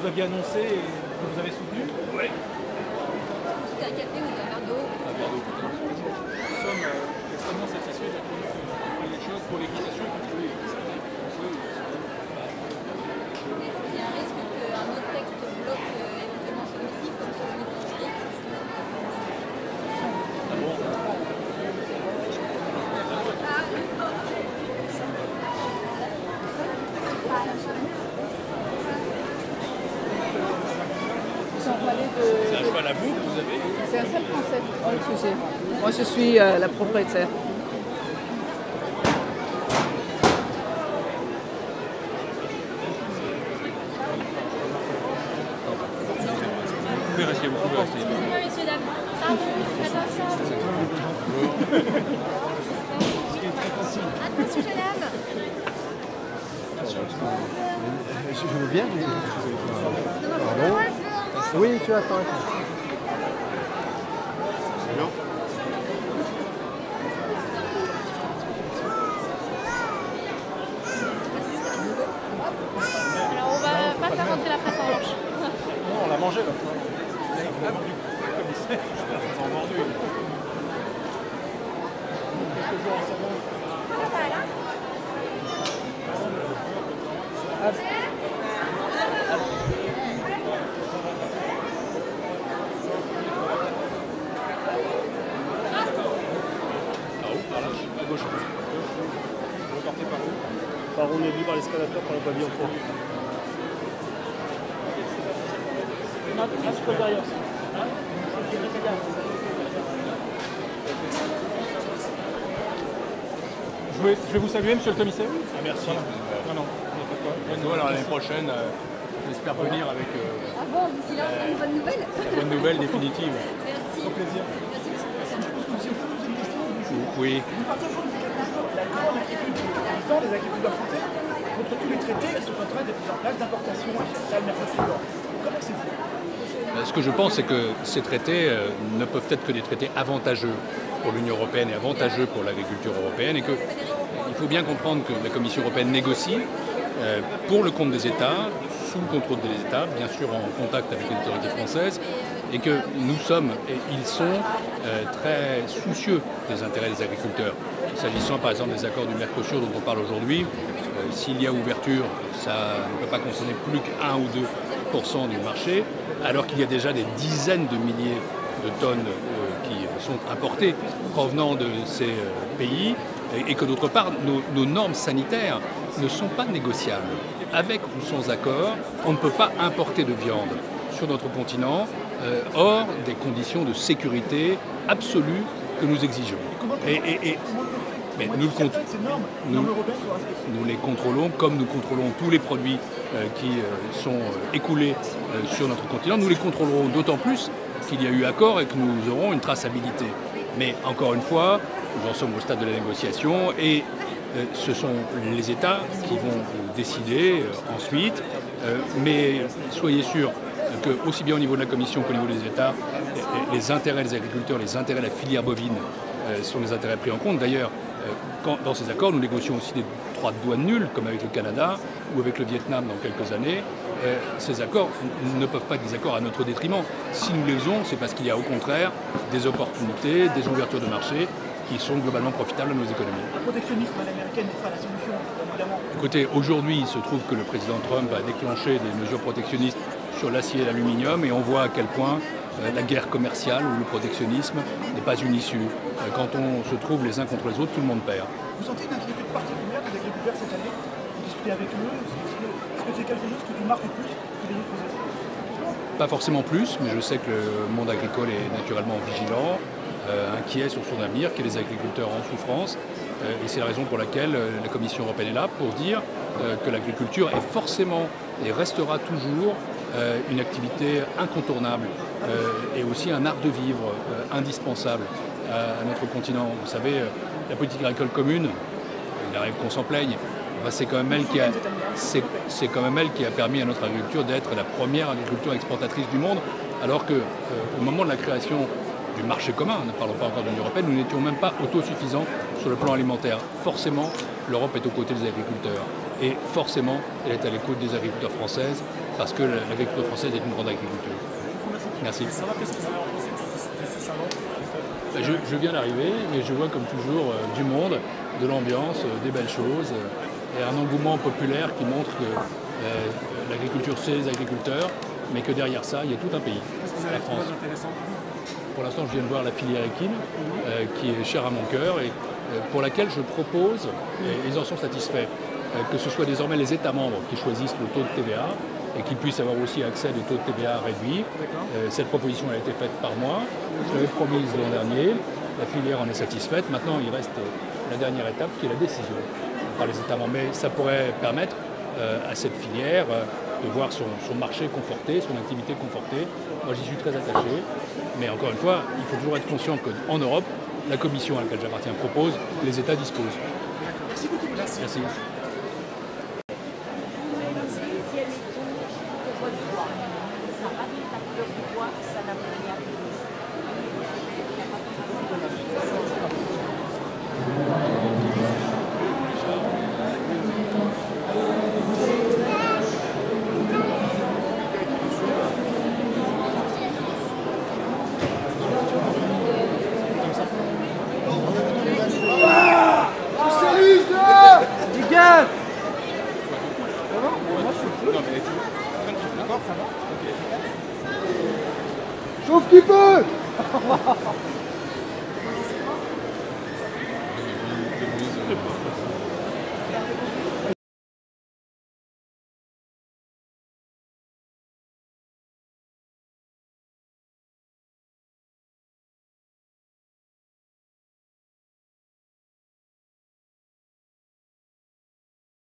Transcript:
vous aviez annoncé et que vous avez soutenu. Oui. C'était un café ou un verre d'eau? Un verre d'eau. Nous sommes extrêmement satisfaits de la conduite des choses pour l'équitation. Il y a un risque qu'un autre texte bloque éventuellement celui-ci, comme celui de l'Afrique. Ah bon? C'est un cheval à vous que vous avez? C'est un seul français. Excusez. Moi, je suis la propriétaire. Vous pouvez rester, vous pouvez rester. Excusez-moi, messieurs, dames. Pardon, attention, jeune homme. Je veux bien, mais... Pardon? Oui, tu attends. C'est bien. Alors, on va pas faire rentrer la presse en revanche. Non, on l'a mangé là. On l'a vendu. Commissaire. Ils ont vendu. Par où? Par là? À gauche. Vous repartez par où? Par où on est venu par l'escalator par le pavillon 3. Je peux derrière. Je vais vous saluer, monsieur le commissaire. Ah, merci. Non, non. Nous, alors l'année prochaine, j'espère venir avec Ah bon, d'ici là, on a une bonne nouvelle. la bonne nouvelle définitive. Merci. Au plaisir. Oui. Des agriculteurs français contre tous les traités qui sont en train d'être mis en place d'importation à le Mercosur. Comment c'est vous? Ce que je pense, c'est que ces traités ne peuvent être que des traités avantageux pour l'Union européenne et avantageux pour l'agriculture européenne, et qu'il faut bien comprendre que la Commission européenne négocie pour le compte des États, sous le contrôle des États, bien sûr en contact avec les autorités françaises, et que nous sommes et ils sont très soucieux des intérêts des agriculteurs. S'agissant par exemple des accords du Mercosur dont on parle aujourd'hui, s'il y a ouverture, ça ne peut pas concerner plus qu'1 ou 2% du marché, alors qu'il y a déjà des dizaines de milliers de tonnes qui sont importées provenant de ces pays, et que d'autre part, nos normes sanitaires ne sont pas négociables. Avec ou sans accord, on ne peut pas importer de viande sur notre continent hors des conditions de sécurité absolues que nous exigeons. Mais nous les contrôlons comme nous contrôlons tous les produits qui sont écoulés sur notre continent. Nous les contrôlerons d'autant plus qu'il y a eu accord et que nous aurons une traçabilité. Mais encore une fois, nous en sommes au stade de la négociation et ce sont les États qui vont décider ensuite. Mais soyez sûrs que, aussi bien au niveau de la Commission qu'au niveau des États, les intérêts des agriculteurs, les intérêts de la filière bovine sont des intérêts pris en compte. D'ailleurs, dans ces accords, nous négocions aussi des droits de douane nuls, comme avec le Canada ou avec le Vietnam dans quelques années. Ces accords ne peuvent pas être des accords à notre détriment. Si nous les faisons, c'est parce qu'il y a au contraire des opportunités, des ouvertures de marché qui sont globalement profitables à nos économies. Le protectionnisme à l'américaine n'est pas la solution, évidemment. Écoutez, aujourd'hui, il se trouve que le président Trump a déclenché des mesures protectionnistes sur l'acier et l'aluminium, et on voit à quel point la guerre commerciale ou le protectionnisme n'est pas une issue. Quand on se trouve les uns contre les autres, tout le monde perd. Vous sentez une inquiétude particulière des agriculteurs cette année? Vous discutez avec eux? Est-ce que c'est quelque chose qui vous marque plus que les autres années? Pas forcément plus, mais je sais que le monde agricole est naturellement vigilant, inquiet sur son avenir, qu'il y a des agriculteurs en souffrance. Et c'est la raison pour laquelle la Commission européenne est là, pour dire que l'agriculture est forcément et restera toujours une activité incontournable et aussi un art de vivre indispensable à notre continent. Vous savez, la politique agricole commune, il arrive qu'on s'en plaigne, c'est quand même elle qui a permis à notre agriculture d'être la première agriculture exportatrice du monde, alors qu'au moment de la création du marché commun, ne parlons pas encore de l'Union européenne, nous n'étions même pas autosuffisants sur le plan alimentaire. Forcément, l'Europe est aux côtés des agriculteurs et forcément, elle est à l'écoute des agriculteurs françaises parce que l'agriculture française est une grande agriculture. Merci. Ça va, qu'est-ce que vous avez pensé de ce salon? Je viens d'arriver et je vois comme toujours du monde, de l'ambiance, des belles choses et un engouement populaire qui montre que l'agriculture c'est les agriculteurs, mais que derrière ça il y a tout un pays, la France. Pour l'instant je viens de voir la filière équine qui est chère à mon cœur et pour laquelle je propose, et ils en sont satisfaits, que ce soit désormais les États membres qui choisissent le taux de TVA et qu'ils puissent avoir aussi accès à des taux de TVA réduits. Cette proposition a été faite par moi, je l'avais promise l'an dernier, la filière en est satisfaite. Maintenant, il reste la dernière étape qui est la décision par les États membres. Mais ça pourrait permettre à cette filière de voir son marché conforté, son activité confortée. Moi, j'y suis très attaché. Mais encore une fois, il faut toujours être conscient qu'en Europe, la commission à laquelle j'appartiens propose, les États disposent. Merci beaucoup. Merci. Chauffe qui peut. De